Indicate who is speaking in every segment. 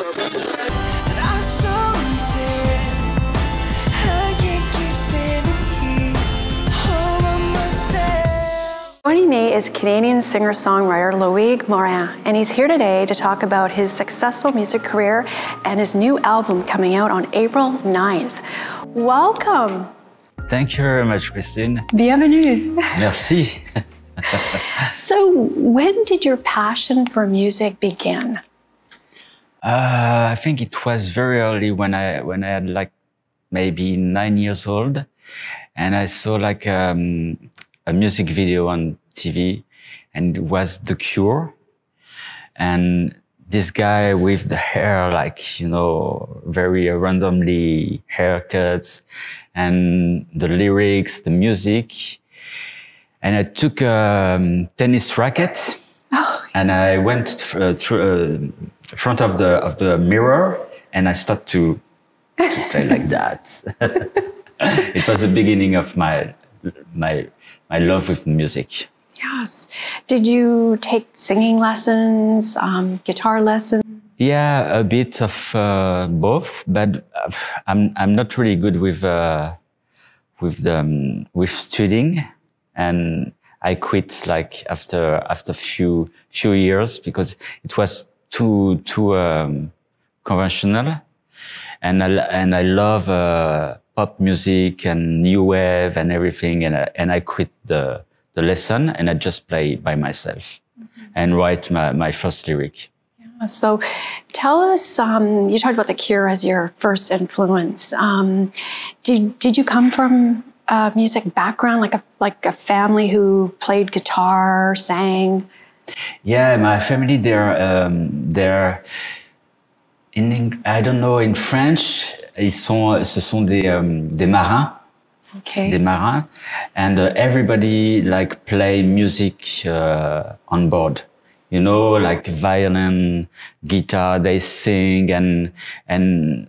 Speaker 1: Joining me is Canadian singer-songwriter Loig Morin, and he's here today to talk about his successful music career and his new album coming out on April 9th. Welcome!
Speaker 2: Thank you very much, Christine.
Speaker 1: Bienvenue!
Speaker 2: Merci!
Speaker 1: So, when did your passion for music begin?
Speaker 2: I think it was very early when I had like maybe 9 years old, and I saw like a music video on TV, and it was The Cure, and this guy with the hair, like, you know, very randomly haircuts, and the lyrics, the music. And I took a tennis racket, and I went through front of the mirror, and I started to play like that. It was the beginning of my love with music.
Speaker 1: Yes. Did you take singing lessons, guitar lessons?
Speaker 2: Yeah, a bit of both, but I'm not really good with studying, and I quit like after few years because it was too conventional, and I love pop music and new wave and everything, and I quit the lesson, and I just play by myself and write my first lyric.
Speaker 1: Yeah, so tell us, you talked about The Cure as your first influence. Did you come from a music background, like a family who played guitar, sang?
Speaker 2: Yeah, my family, they're in, I don't know, in French, ce sont des marins.
Speaker 1: Okay.
Speaker 2: Des marins, and everybody like play music on board. You know, like violin, guitar, they sing, and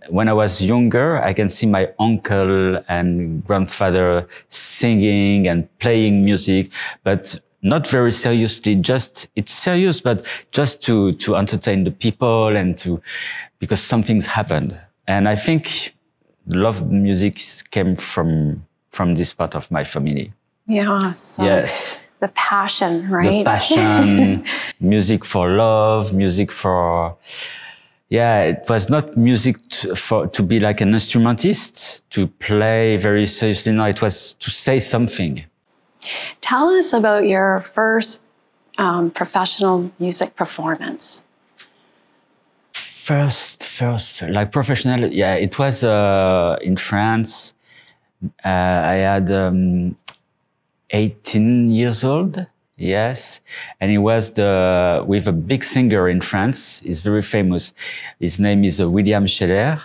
Speaker 2: when I was younger, I can see my uncle and grandfather singing and playing music, but not very seriously. Just it's serious, but just to entertain the people and because something's happened. And I think love of music came from this part of my family.
Speaker 1: Yeah, so
Speaker 2: yes.
Speaker 1: The passion, right?
Speaker 2: The passion, music for love, music for, yeah, it was not music to be like an instrumentist, to play very seriously. No, it was to say something.
Speaker 1: Tell us about your first professional music performance.
Speaker 2: First, like professional, yeah, it was in France. I had 18 years old, yes, and he was with a big singer in France. He's very famous. His name is William Scheller,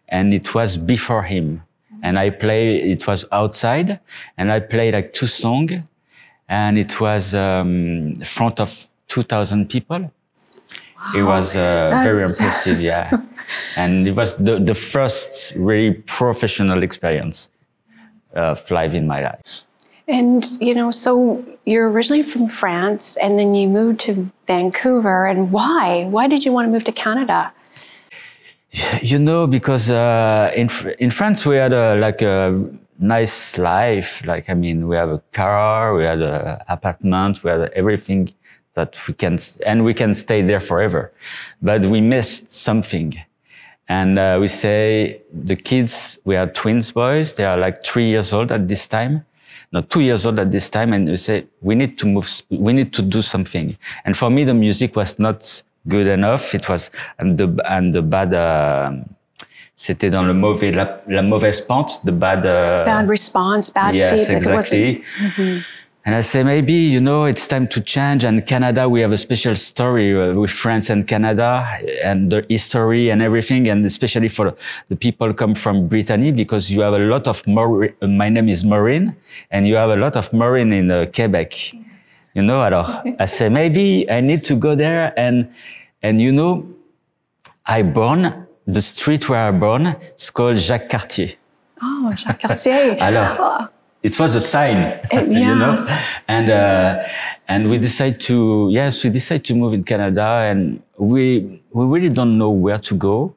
Speaker 2: and it was before him. And it was outside, and I played like 2 songs, and it was in front of 2,000 people. Wow. It was very impressive, yeah. And it was the first really professional experience of life in my life.
Speaker 1: And, you know, so you're originally from France, and then you moved to Vancouver, and why? Why did you want to move to Canada?
Speaker 2: You know, because in France we had like a nice life. Like, I mean, we have a car, we had an apartment, we had everything that we can stay there forever. But we missed something. And we say, the kids, we are twins boys, they are like 3 years old at this time, no, 2 years old at this time, and we say, we need to move, we need to do something. And for me, the music was not good enough. It was, and the bad, c'était dans la mauvaise pente, the bad...
Speaker 1: bad response, bad feedback.
Speaker 2: Yes, exactly. And I say, maybe, you know, it's time to change. And Canada, we have a special story with France and Canada and the history and everything. And especially for the people come from Brittany, because you have a lot of my name is Morin, and you have a lot of Morin in Quebec. Yes. You know, alors, I say, maybe I need to go there. And you know, the street where I born is called Jacques Cartier.
Speaker 1: Oh, Jacques Cartier.
Speaker 2: Alors, it was a sign,
Speaker 1: yes.
Speaker 2: You know, and we decide to move in Canada, and we really don't know where to go.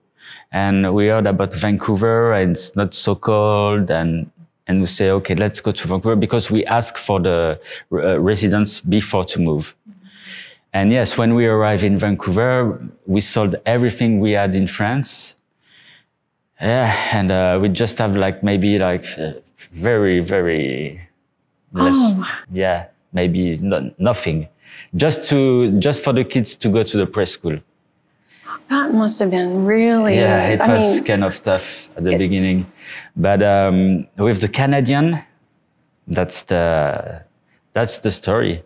Speaker 2: And we heard about Vancouver and it's not so cold and we say, okay, let's go to Vancouver because we ask for the residents before to move. And yes, when we arrived in Vancouver, we sold everything we had in France. Yeah, and we just have like maybe like very, very less. Yeah, maybe nothing. Just for the kids to go to the preschool.
Speaker 1: That must have been really...
Speaker 2: Yeah, it was kind of tough at the beginning. But with the Canadian, that's the story.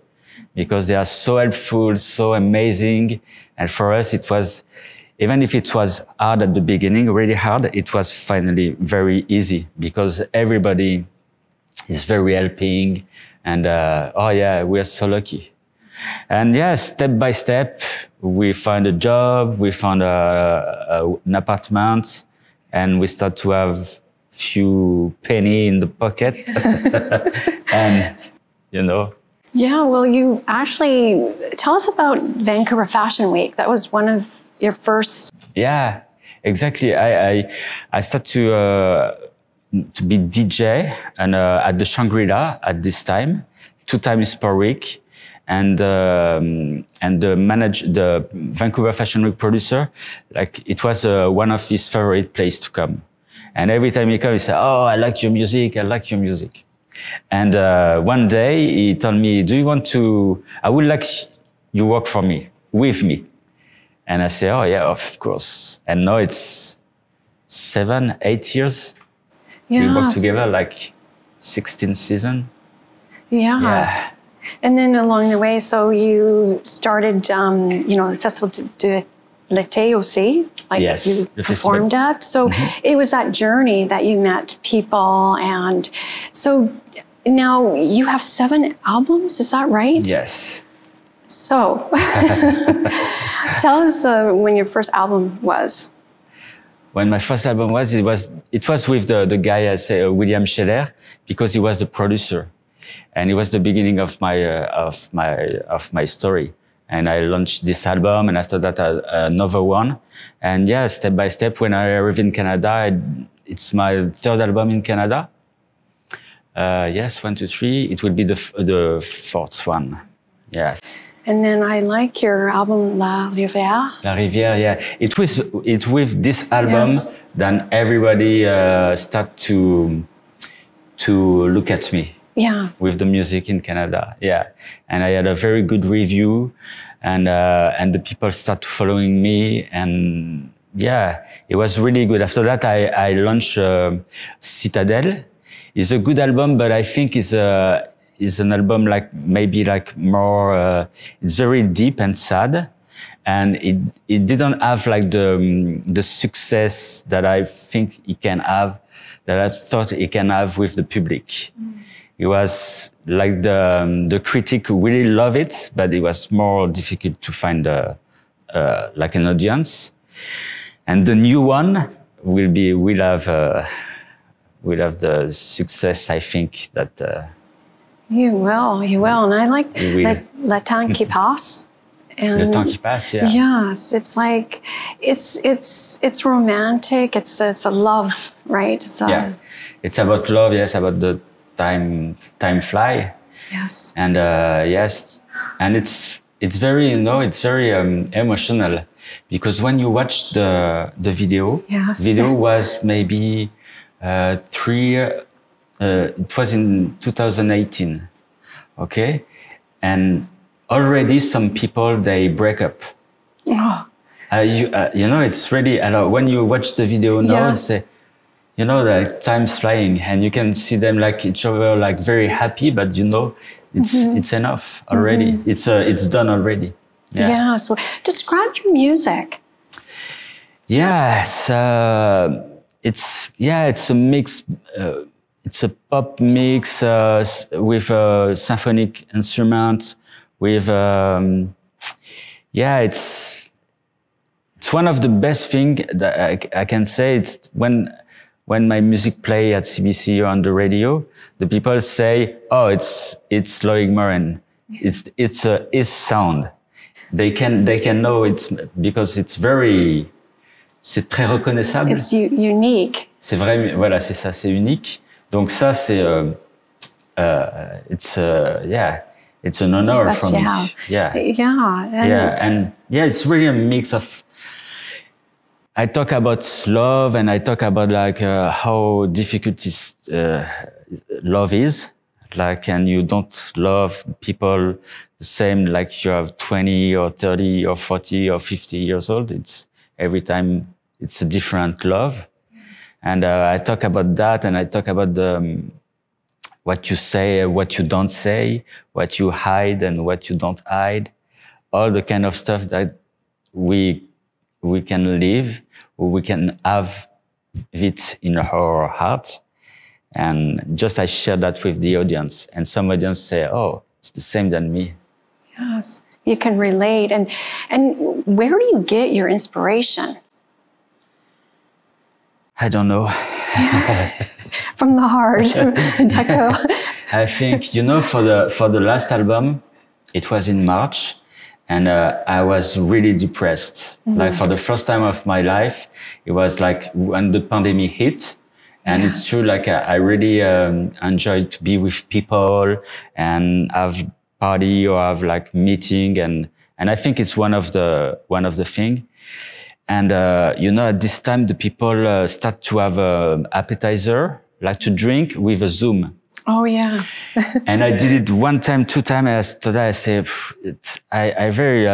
Speaker 2: Because they are so helpful, so amazing. And for us, it was, even if it was hard at the beginning, really hard, it was finally very easy because everybody is very helping. And oh yeah, we are so lucky. And yeah, step by step, we found a job, we found an apartment, and we start to have few penny in the pocket. And, you know.
Speaker 1: Yeah, well, you actually, tell us about Vancouver Fashion Week. That was one of your first...
Speaker 2: Yeah, exactly. I started to be DJ and at the Shangri-La at this time, 2 times per week. And the Vancouver Fashion Week producer, like it was one of his favorite places to come. And every time he comes, he said, "Oh, I like your music. I like your music." And one day he told me, "Do you want to? I would like you work for me, with me." And I say, "Oh yeah, of course." And now it's 7, 8 years.
Speaker 1: Yes.
Speaker 2: We work together like 16 seasons.
Speaker 1: Yes.
Speaker 2: Yeah.
Speaker 1: And then along the way, so you started, you know, the Festival de l'Été aussi, like
Speaker 2: yes,
Speaker 1: you performed at. So it was that journey that you met people. And so now you have 7 albums, is that right?
Speaker 2: Yes.
Speaker 1: So tell us when your first album was.
Speaker 2: When my first album was, it was with the guy I say, William Scheller, because he was the producer. And it was the beginning of my story. And I launched this album, and after that, another one. And yeah, step by step, when I arrived in Canada, it's my 3rd album in Canada. Yes, 1, 2, 3. It will be the 4th one. Yes.
Speaker 1: And then I like your album La Rivière.
Speaker 2: La Rivière, yeah. It with this album,
Speaker 1: yes.
Speaker 2: Then everybody start to look at me.
Speaker 1: Yeah.
Speaker 2: With the music in Canada, yeah. And I had a very good review, and the people start following me, and yeah, it was really good. After that, I launched Citadel. It's a good album, but I think it's an album like maybe like more. It's very deep and sad, and it didn't have like the success that I think it can have, that I thought it can have with the public. It was like the critic really loved it, but it was more difficult to find like an audience. And the new one will have the success, I think, that
Speaker 1: you will, and I like Le Temps qui passe. And
Speaker 2: Le Temps qui passe, yeah.
Speaker 1: Yes, it's like it's romantic. It's a love, right?
Speaker 2: Yeah, it's about love. Yes, about the time fly.
Speaker 1: Yes.
Speaker 2: And yes, and it's very, you know, it's very emotional, because when you watch the video,
Speaker 1: yes.
Speaker 2: Video was maybe it was in 2018, okay, and already some people, they break up.
Speaker 1: Oh.
Speaker 2: You know, it's really, when you watch the video now,
Speaker 1: yes.
Speaker 2: You know, the time's flying, and you can see them like each other, like very happy, but you know, it's enough already. It's done already. Yeah.
Speaker 1: Yeah. So describe your music.
Speaker 2: Yes, it's a mix. It's a pop mix with a symphonic instrument. With it's one of the best thing that I can say. It's when my music play at CBC or on the radio, the people say, "Oh, it's Loig Morin. It's his sound." they can know it's because c'est très reconnaissable.
Speaker 1: It's unique.
Speaker 2: C'est vrai, voilà, c'est ça, c'est unique. Donc ça, c'est it's an honor for me. And it's really a mix of. I talk about love, and I talk about like how difficult love is. Like, and you don't love people the same like you have 20 or 30 or 40 or 50 years old. It's every time it's a different love. And I talk about that, and I talk about what you say, what you don't say, what you hide and what you don't hide. All the kind of stuff that we can live, or we can have it in our heart. And just I share that with the audience, and some audience say, "Oh, it's the same than me."
Speaker 1: Yes, you can relate. And where do you get your inspiration?
Speaker 2: I don't know.
Speaker 1: From the heart, Deco.
Speaker 2: I think, for the last album, it was in March, and I was really depressed. Mm-hmm. Like for the first time of my life, it was like when the pandemic hit. And It's true, like I really enjoyed to be with people and have party or have like meeting, and I think it's one of the thing. And at this time the people start to have appetizer, like to drink with a Zoom.
Speaker 1: Oh yeah.
Speaker 2: And I did it one time, 2 times, and after that I say I very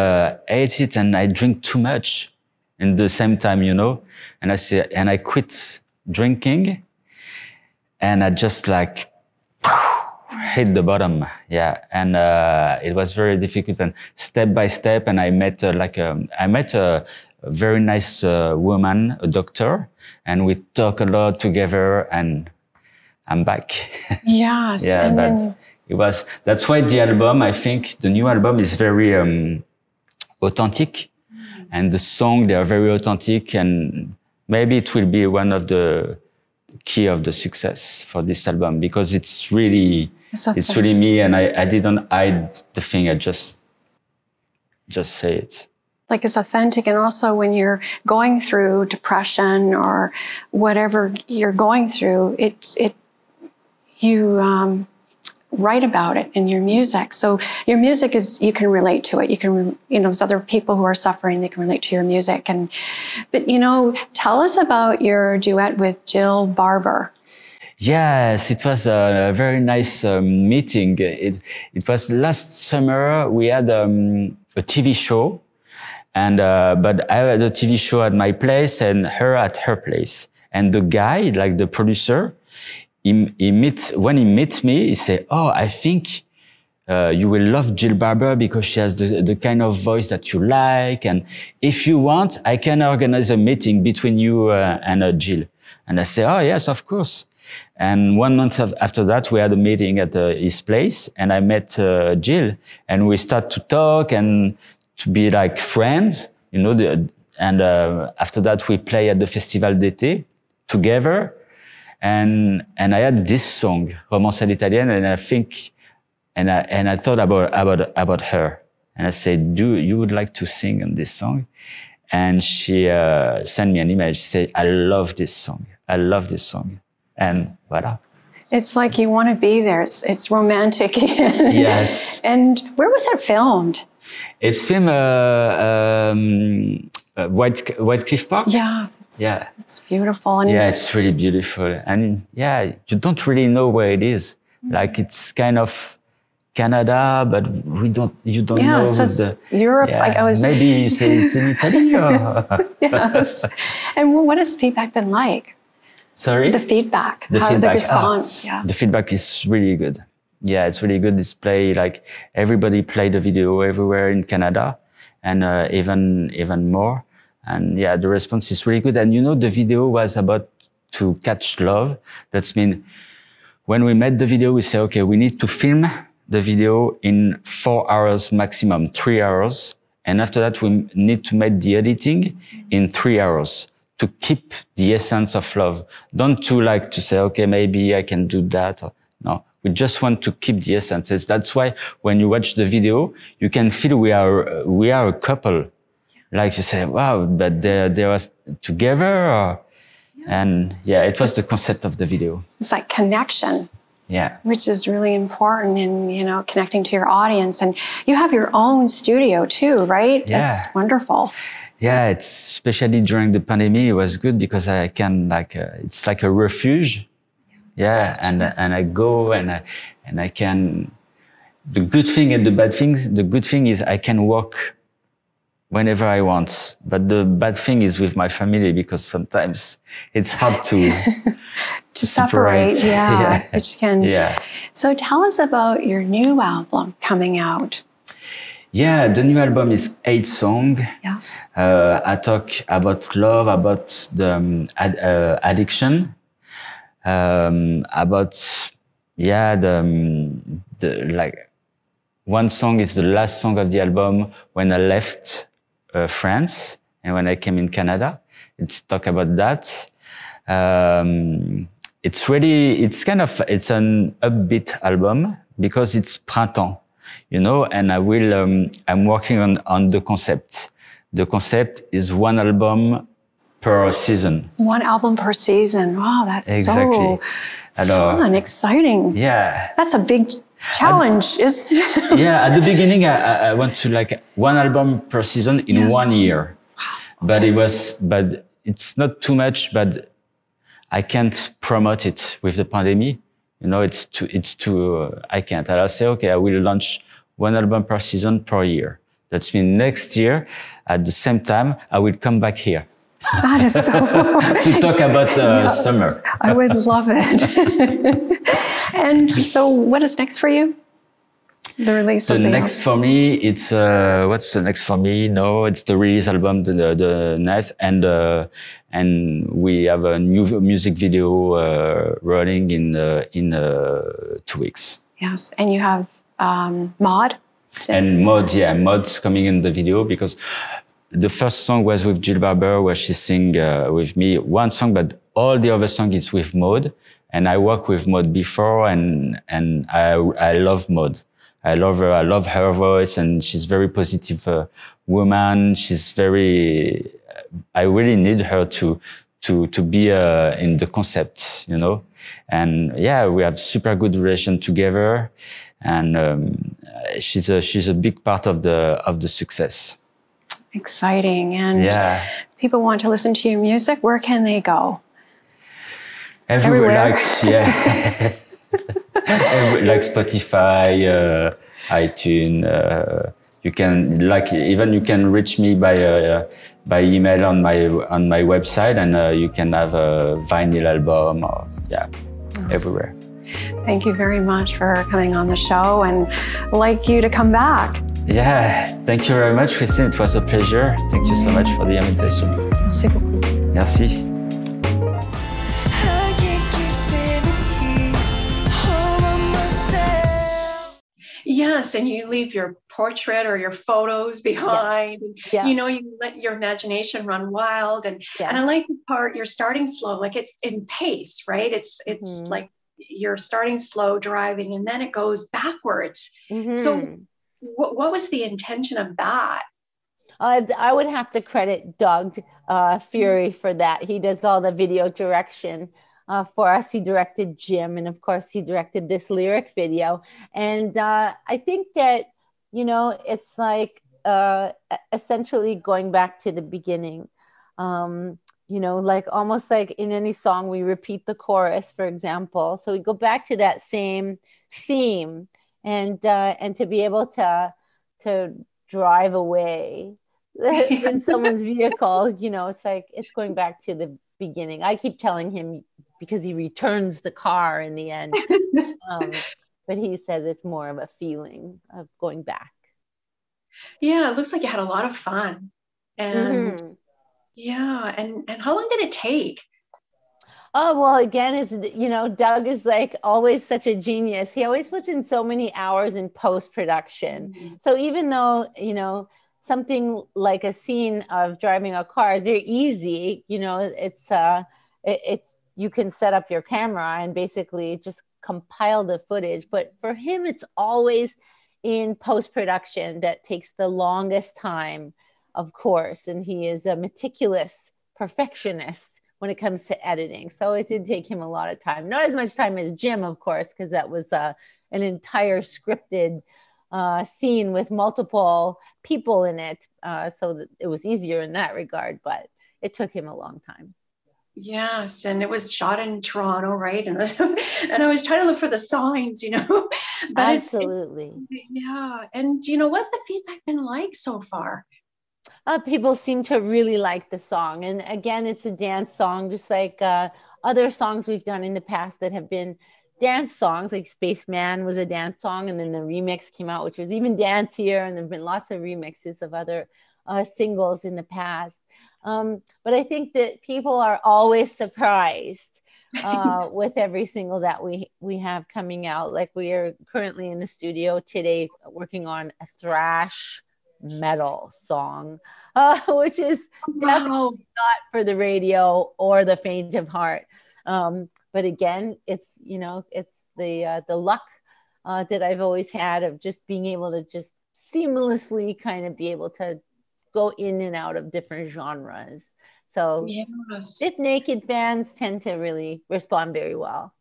Speaker 2: hate it, and I drink too much in the same time, And I quit drinking, and I just like hit the bottom. Yeah. And it was very difficult, and step by step. And I met a very nice woman, a doctor, and we talk a lot together, and I'm back.
Speaker 1: Yes.
Speaker 2: Yeah, that's why the album, I think the new album is very authentic, and the song, they are very authentic, and maybe it will be one of the key of the success for this album, because it's really me, and I didn't hide the thing. I just say it.
Speaker 1: Like it's authentic, and also when you're going through depression or whatever you're going through, you write about it in your music. So your music you can relate to it. You can, there's other people who are suffering, they can relate to your music. But tell us about your duet with Jill Barber.
Speaker 2: Yes, it was a very nice meeting. It was last summer. We had a TV show, and but I had a TV show at my place and her at her place. And the guy, like the producer, when he meets me, he say, "Oh, I think you will love Jill Barber because she has the kind of voice that you like. And if you want, I can organize a meeting between you and Jill." And I say, "Oh, yes, of course." And 1 month after that, we had a meeting at his place, and I met Jill, and we start to talk and to be like friends, and after that, we play at the Festival d'été together. And I had this song, Romance à l'italienne, and I think, and I thought about her, and I said, you would like to sing on this song?" And she sent me an email. She said, "I love this song. I love this song." And voila.
Speaker 1: It's like you want to be there. It's romantic.
Speaker 2: Yes.
Speaker 1: And where was that filmed?
Speaker 2: It's filmed White Cliff Park.
Speaker 1: Yeah. It's beautiful. And
Speaker 2: it's really beautiful. And you don't really know where it is. Like it's kind of Canada, but you don't know.
Speaker 1: So it's Europe.
Speaker 2: Yeah. Maybe you say it's in Italy. Or
Speaker 1: Yes. And what has the feedback been like?
Speaker 2: Sorry?
Speaker 1: The feedback. The response. Yeah.
Speaker 2: The feedback is really good. Yeah, it's really good. It's like everybody played the video everywhere in Canada, and even more. And the response is really good. And the video was about to catch love. That's mean when we made the video, we say, okay, we need to film the video in 4 hours maximum, 3 hours. And after that, we need to make the editing in 3 hours to keep the essence of love. Don't to say, okay, maybe I can do that. No, We just want to keep the essences. That's why when you watch the video, you can feel we are a couple. Like you say, wow, but they are together. And yeah, it was the concept of the video.
Speaker 1: It's like connection.
Speaker 2: Yeah.
Speaker 1: Which is really important in, you know, connecting to your audience. And you have your own studio too, right?
Speaker 2: Yeah.
Speaker 1: It's wonderful.
Speaker 2: Yeah, it's especially during the pandemic, it was good because I can it's like a refuge. Yeah, and I go and I can. The good thing and the bad things. The good thing is I can walk whenever I want, but the bad thing is with my family because sometimes it's hard to
Speaker 1: to separate. Yeah, which can.
Speaker 2: Yeah.
Speaker 1: So tell us about your new album coming out.
Speaker 2: Yeah, the new album is 8 songs.
Speaker 1: Yes.
Speaker 2: I talk about love, about the addiction, about the like. One song is the last song of the album when I left France and when I came in Canada. It's talk about that. It's an upbeat album because it's Printemps, you know, and I'm working on the concept. The concept is one album per season.
Speaker 1: One album per season. Wow, that's
Speaker 2: exactly.
Speaker 1: So fun, exciting.
Speaker 2: Yeah.
Speaker 1: That's a big challenge, isn't it?
Speaker 2: Yeah, at the beginning, I want to like one album per season in 1 year. Wow. Okay. But it's not too much, but I can't promote it with the pandemic. You know, it's too, I can't. I'll say, okay, I will launch one album per season per year. That means next year, at the same time, I will come back here.
Speaker 1: That is so...
Speaker 2: to talk about summer.
Speaker 1: I would love it. And so what is next for you? The release of the
Speaker 2: next for me, it's what's the next for me? No, it's the release album, the next, and we have a new music video running in 2 weeks.
Speaker 1: Yes, and you have Maude.
Speaker 2: And Maude, yeah, Maude's coming in the video because the first song was with Jill Barber, where she sang with me one song, but all the other song is with Maude. And I worked with Maude before, and I love Maude. I love her. I love her voice, and she's very positive woman. She's very. I really need her to be in the concept, you know. And yeah, we have super good relation together, and she's a big part of the success.
Speaker 1: Exciting, and people want to listen to your music. Where can they go?
Speaker 2: Everywhere. Like Spotify, iTunes. You can reach me by email on my website, and you can have a vinyl album or everywhere.
Speaker 1: Thank you very much for coming on the show, and I'd like you to come back.
Speaker 2: Yeah, thank you very much, Christine. It was a pleasure. Thank you so much for the invitation.
Speaker 1: Merci beaucoup.
Speaker 2: Merci.
Speaker 1: Yes, and you leave your portrait or your photos behind. Yeah. You know, you let your imagination run wild. And I like the part you're starting slow, like it's in pace, right? It's like you're starting slow driving and then it goes backwards. So what was the intention of that?
Speaker 3: I would have to credit Doug Fury for that. He does all the video direction. For us, he directed Jim, and of course he directed this lyric video. And I think that, you know, it's like essentially going back to the beginning. You know, like almost like in any song, we repeat the chorus, for example. So we go back to that same theme, and to be able to drive away in someone's vehicle, you know, it's like it's going back to the beginning. I keep telling him, because he returns the car in the end. But he says it's more of a feeling of going back.
Speaker 1: Yeah, it looks like you had a lot of fun. And and how long did it take?
Speaker 3: Oh, well, again, it's, you know, Doug is like always such a genius. He always puts in so many hours in post-production. So even though, you know, something like a scene of driving a car is very easy, you know, it's you can set up your camera and basically just compile the footage. But for him, it's always in post-production that takes the longest time, of course. And he is a meticulous perfectionist when it comes to editing. So it did take him a lot of time. Not as much time as Jim, of course, because that was an entire scripted scene with multiple people in it. So that it was easier in that regard, but it took him a long time.
Speaker 1: Yes, and it was shot in Toronto, right? And I was trying to look for the signs, but
Speaker 3: absolutely.
Speaker 1: Yeah. And what's the feedback been like so far?
Speaker 3: People seem to really like the song, and again, it's a dance song, just like other songs we've done in the past that have been dance songs. Like Spaceman was a dance song, and then the remix came out, which was even dancier. And there've been lots of remixes of other singles in the past. But I think that people are always surprised with every single that we have coming out. Like we are currently in the studio today working on a thrash metal song, which is definitely not for the radio or the faint of heart. But again, it's it's the luck that I've always had of just being able to just seamlessly kind of be able to go in and out of different genres. So Stiff Naked fans tend to really respond very well.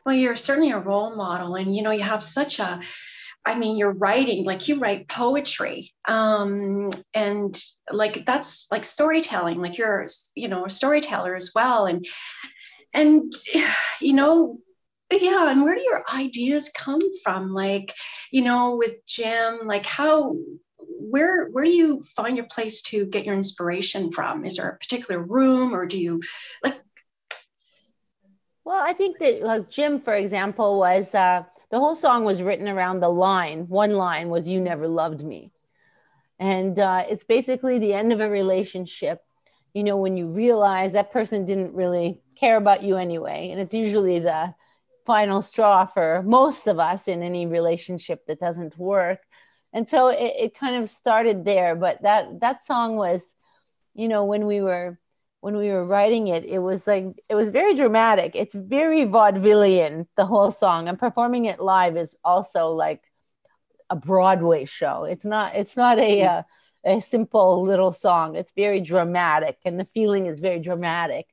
Speaker 1: Well, you're certainly a role model, and you have such you're writing, like you write poetry, and like that's like storytelling, like you're a storyteller as well, and yeah. And where do your ideas come from? Like, with Jim, like where do you find your place to get your inspiration from? Is there a particular room, or do you like?
Speaker 3: Well, I think that like Jim, for example, was the whole song was written around the line. One line was "You never loved me," and it's basically the end of a relationship. When you realize that person didn't really care about you anyway, and it's usually the final straw for most of us in any relationship that doesn't work. And so it kind of started there. But that song was, when we were writing it, it was very dramatic. It's very vaudevillian, the whole song. And performing it live is also like a Broadway show. It's not a simple little song. It's very dramatic, and the feeling is very dramatic.